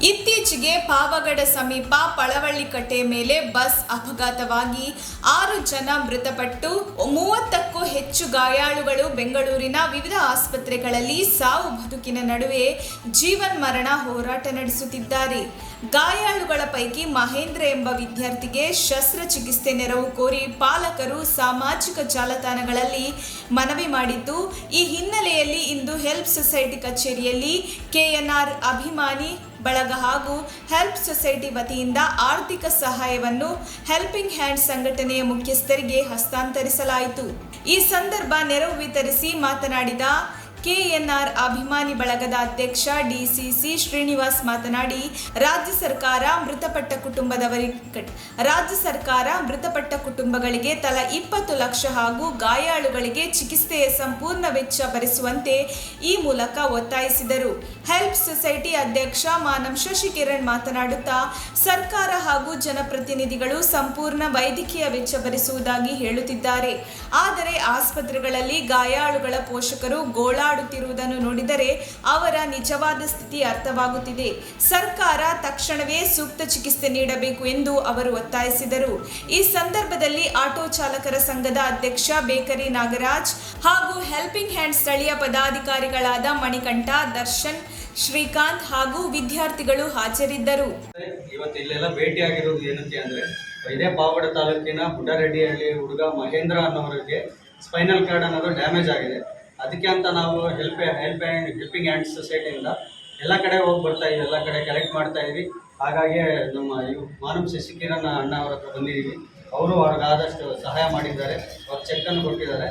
ಇತ್ತೀಚೆಗೆ ಪಾವಗಡ ಸಮೀಪ ಪಳವಳ್ಳಿ ಕಟ್ಟೆ ಮೇಲೆ ಬಸ್ ಅಪಘಾತವಾಗಿ 6 ಜನ ಮೃತಪಟ್ಟು 30ಕ್ಕೂ ಹೆಚ್ಚು ಗಾಯಾಳುಗಳು ಬೆಂಗಳೂರಿನ ವಿವಿಧ ಆಸ್ಪತ್ರೆಗಳಲ್ಲಿ ಸಾವು ಬದುಕಿನ ನಡುವೆ ಜೀವನ್ಮರಣ ಹೋರಾಟ ನಡೆಸುತ್ತಿದ್ದಾರೆ. ಗಾಯಾಳುಗಳ ಪೈಕಿ ಮಹೇಂದ್ರ ಎಂಬ ವಿದ್ಯಾರ್ಥಿಗೆ ಶಸ್ತ್ರಚಿಕಿತ್ಸೆ ನೆರವು ಕೋರಿ ಪಾಲಕರು ಸಾಮಾಜಿಕ ಜಾಲತಾಣಗಳಲ್ಲಿ ಮನವಿ ಮಾಡಿದ್ದು, ಈ ಹಿನ್ನೆಲೆಯಲ್ಲಿ ಇಂದು ಹೆಲ್ಪ್ ಸೊಸೈಟಿ ಕಚೇರಿಯಲ್ಲಿ KNR ಅಭಿಮಾನಿ ಬಳಗ ಹಾಗೂ ಹೆಲ್ಪ್ ಸೊಸೈಟಿ ವತಿಯಿಂದ ಆರ್ಥಿಕ ಸಹಾಯವನ್ನು ಹೆಲ್ಪಿಂಗ್ ಹ್ಯಾಂಡ್ ಸಂಘಟನೆಯ ಮುಖ್ಯಸ್ಥರಿಗೆ ಹಸ್ತಾಂತರಿಸಲಾಯಿತು. ಈ ಸಂದರ್ಭ ನೆರವು ವಿತರಿಸಿ ಮಾತನಾಡಿದ KNR ಅಭಿಮಾನಿ ಬಳಗದ ಅಧ್ಯಕ್ಷ DCC ಶ್ರೀನಿವಾಸ್ ಮಾತನಾಡಿ, ರಾಜ್ಯ ಸರ್ಕಾರ ಮೃತಪಟ್ಟ ಕುಟುಂಬಗಳಿಗೆ ತಲಾ 20 ಲಕ್ಷ ಹಾಗೂ ಗಾಯಾಳುಗಳಿಗೆ ಚಿಕಿತ್ಸೆಯ ಸಂಪೂರ್ಣ ವೆಚ್ಚ ಭರಿಸುವಂತೆ ಈ ಮೂಲಕ ಒತ್ತಾಯಿಸಿದರು. ಹೆಲ್ಪ್ ಸೊಸೈಟಿ ಅಧ್ಯಕ್ಷ ಮಾನಂ ಶಶಿಕಿರಣ್ ಮಾತನಾಡುತ್ತಾ, ಸರ್ಕಾರ ಹಾಗೂ ಜನಪ್ರತಿನಿಧಿಗಳು ಸಂಪೂರ್ಣ ವೈದ್ಯಕೀಯ ವೆಚ್ಚ ಭರಿಸುವುದಾಗಿ ಹೇಳುತ್ತಿದ್ದಾರೆ. ಆದರೆ ಆಸ್ಪತ್ರೆಗಳಲ್ಲಿ ಗಾಯಾಳುಗಳ ಪೋಷಕರು ಗೋಳಾಡುತ್ತಿರುವುದನ್ನು ನೋಡಿದರೆ ಅವರ ನಿಜವಾದ ಸ್ಥಿತಿ ಅರ್ಥವಾಗುತ್ತಿದೆ. ಸರ್ಕಾರ ತಕ್ಷಣವೇ ಸೂಕ್ತ ಚಿಕಿತ್ಸೆ ನೀಡಬೇಕು ಎಂದು ಅವರು ಒತ್ತಾಯಿಸಿದರು. ಈ ಸಂದರ್ಭದಲ್ಲಿ ಆಟೋ ಚಾಲಕರ ಸಂಘದ ಅಧ್ಯಕ್ಷ ಬೇಕರಿ ನಾಗರಾಜ್ ಹಾಗೂ ಹೆಲ್ಪಿಂಗ್ ಹ್ಯಾಂಡ್ ಸ್ಥಳೀಯ ಪದಾಧಿಕಾರಿಗಳಾದ ಮಣಿಕಂಠ, ದರ್ಶನ್, ಶ್ರೀಕಾಂತ್ ಹಾಗೂ ವಿದ್ಯಾರ್ಥಿಗಳು ಹಾಜರಿದ್ದರು. ಇವತ್ತು ಇಲ್ಲೆಲ್ಲ ಭೇಟಿಯಾಗಿರೋದು ಏನಕ್ಕೆ ಅಂದರೆ, ಇದೇ ಪಾವಗಡ ತಾಲೂಕಿನ ಬುಡ್ಡರೆಡ್ಡಿಹಳ್ಳಿ ಹುಡುಗ ಮಹೇಂದ್ರ ಅನ್ನೋರಿಗೆ ಸ್ಪೈನಲ್ ಕಾರ್ಡ್ ಅನ್ನೋದು ಡ್ಯಾಮೇಜ್ ಆಗಿದೆ. ಅದಕ್ಕೆ ಅಂತ ನಾವು ಹೆಲ್ಪಿಂಗ್ ಹ್ಯಾಂಡ್ ಸೊಸೈಟಿಯಿಂದ ಎಲ್ಲ ಕಡೆ ಹೋಗಿ ಬರ್ತಾ ಇದ್ದೀವಿ, ಎಲ್ಲ ಕಡೆ ಕಲೆಕ್ಟ್ ಮಾಡ್ತಾ ಇದ್ವಿ. ಹಾಗಾಗಿ ನಮ್ಮ ಮಾನಂ ಶಶಿಕಿರಣ್ ಅಣ್ಣ ಅವ್ರ ಹತ್ರ ಬಂದಿದ್ದೀವಿ. ಅವರು ಅವ್ರಿಗಾದಷ್ಟು ಸಹಾಯ ಮಾಡಿದ್ದಾರೆ, ಅವ್ರು ಚೆಕ್ಕನ್ನು ಕೊಟ್ಟಿದ್ದಾರೆ.